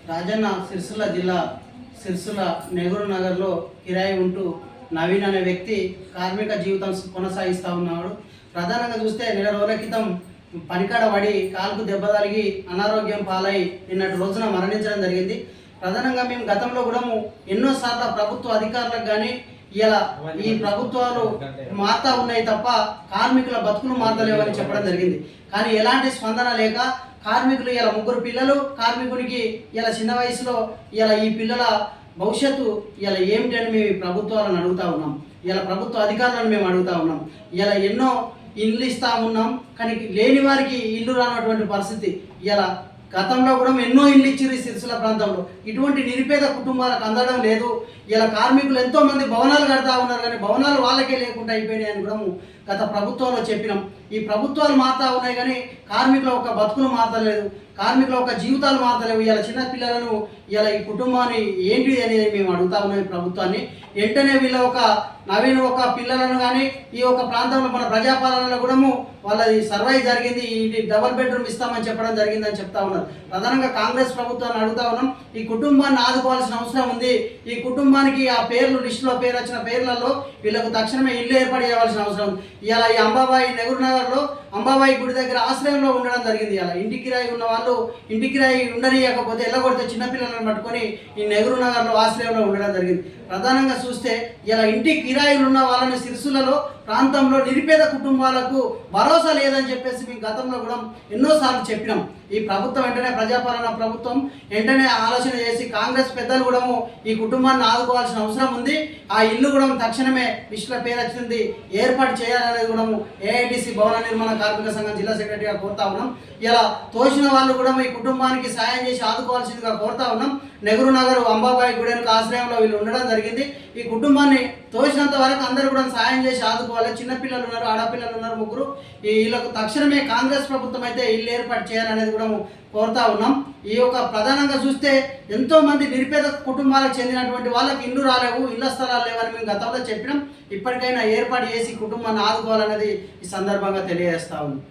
రాజన్న సిరిసిల్ల జిల్లా సిరిసిల్ల నెహ్రూ నగర్లో కిరాయి ఉంటూ నవీన్ అనే వ్యక్తి కార్మిక జీవితం కొనసాగిస్తూ ఉన్నాడు. ప్రధానంగా చూస్తే నెల రోజుల క్రితం పనికాడ పడి కాలుకు దెబ్బ తగిలి అనారోగ్యం పాలై నిన్నటి రోజున మరణించడం జరిగింది. ప్రధానంగా మేము గతంలో కూడా ఎన్నోసార్లు ప్రభుత్వ అధికారులకు కానీ ఇలా ఈ ప్రభుత్వాలు మారుతా ఉన్నాయి తప్ప కార్మికుల బతుకులు మారలేవని చెప్పడం జరిగింది. కానీ ఎలాంటి స్పందన లేక కార్మికులు ఇలా 3 పిల్లలు కార్మికునికి ఇలా చిన్న వయసులో ఇలా ఈ పిల్లల భవిష్యత్తు ఇలా ఏమిటని మేము ప్రభుత్వాలను అడుగుతా ఉన్నాం. ఇలా ప్రభుత్వ అధికారులను మేము అడుగుతా ఉన్నాం. ఇలా ఎన్నో ఇల్లు ఇస్తా ఉన్నాం, కానీ లేని వారికి ఇల్లు రానటువంటి పరిస్థితి. ఇలా గతంలో కూడా ఎన్నో ఇల్లు ఇచ్చిర్రు ఈ సిరిసిల్ల ప్రాంతంలో. ఇటువంటి నిరుపేద కుటుంబాలకు అందడం లేదు. ఇలా కార్మికులు ఎంతోమంది భవనాలు కడతా ఉన్నారు, కానీ భవనాలు వాళ్ళకే లేకుండా అయిపోయినాయని కూడా గత ప్రభుత్వంలో చెప్పినాం. ఈ ప్రభుత్వాలు మారుతా ఉన్నాయి, కానీ కార్మికుల ఒక బతుకులు మారతలేదు, కార్మికుల ఒక జీవితాలు మారతలేవు. ఇలా చిన్న పిల్లలను ఇలా ఈ కుటుంబాన్ని ఏంటి అనేది మేము అడుగుతా ఉన్నాం ఈ ప్రభుత్వాన్ని. వెంటనే వీళ్ళ ఒక నవీన్ ఒక పిల్లలను కానీ ఈ ఒక ప్రాంతంలో మన ప్రజాపాలనలో కూడా వాళ్ళది సర్వే జరిగింది, ఈ డబుల్ బెడ్రూమ్ ఇస్తామని చెప్పడం జరిగిందని చెప్తా ఉన్నారు. ప్రధానంగా కాంగ్రెస్ ప్రభుత్వాన్ని అడుగుతా ఉన్నాం, ఈ కుటుంబాన్ని ఆదుకోవాల్సిన అవసరం ఉంది. ఈ కుటుంబానికి ఆ పేర్లు లిస్టులో పేరు వచ్చిన పేర్లలో వీళ్ళకు తక్షణమే ఇల్లు ఏర్పాటు చేయాల్సిన అవసరం ఉంది. ఇలా ఈ అంబాబాయి నెహ్రూ నగర్లో అంబాబాయి గుడి దగ్గర ఆశ్రయంలో ఉండడం జరిగింది. ఇలా ఇంటి కిరాయి ఉన్న వాళ్ళు ఇంటి కిరాయి ఉండనియకపోతే ఎల్లగొడితే చిన్నపిల్లలను పట్టుకొని ఈ నెహ్రూ నగర్లో ఆశ్రయంలో ఉండడం జరిగింది. ప్రధానంగా చూస్తే ఇలా ఇంటి కిరాయిలు ఉన్న వాళ్ళని సిరిసిల్లలో ప్రాంతంలో నిరుపేద కుటుంబాలకు భరోసా లేదని చెప్పేసి మేము గతంలో కూడా ఎన్నోసార్లు చెప్పినాం. ఈ ప్రభుత్వం వెంటనే ప్రజాపాలన ప్రభుత్వం వెంటనే ఆలోచన చేసి కాంగ్రెస్ పెద్దలు కూడా ఈ కుటుంబాన్ని ఆదుకోవాల్సిన అవసరం ఉంది. ఆ ఇల్లు కూడా తక్షణమే లిస్టులో పేరు వచ్చింది ఏర్పాటు చేయాలనేది కూడా ఏఐటీసీ భవన నిర్మాణ కార్మిక సంఘం జిల్లా సెక్రటరీగా కోరుతా ఉన్నాం. ఇలా తోచిన వాళ్ళు కూడా ఈ కుటుంబానికి సాయం చేసి ఆదుకోవాల్సిందిగా కోరుతా ఉన్నాం. నెహ్రూ నగర్ అంబాబాయి గుడి ఆశ్రయంలో వీళ్ళు ఉండడం జరిగింది. ఈ కుటుంబాన్ని తోచినంత వరకు అందరూ కూడా సాయం చేసి ఆదుకోవాలి. చిన్నపిల్లలు ఉన్నారు, ఆడపిల్లలు ఉన్నారు, 3. వీళ్ళకు తక్షణమే కాంగ్రెస్ ప్రభుత్వం అయితే ఇల్లు ఏర్పాటు చేయాలనేది కూడా కోరుతా ఉన్నాం. ఈ యొక్క ప్రధానంగా చూస్తే ఎంతో మంది నిరుపేద కుటుంబాలకు చెందినటువంటి వాళ్ళకి ఇల్లు రాలేవు, ఇళ్ల స్థలాలు లేవని మేము గతంలో చెప్పినాం. ఇప్పటికైనా ఏర్పాటు చేసి కుటుంబాన్ని ఆదుకోవాలనేది ఈ సందర్భంగా తెలియజేస్తా ఉంది.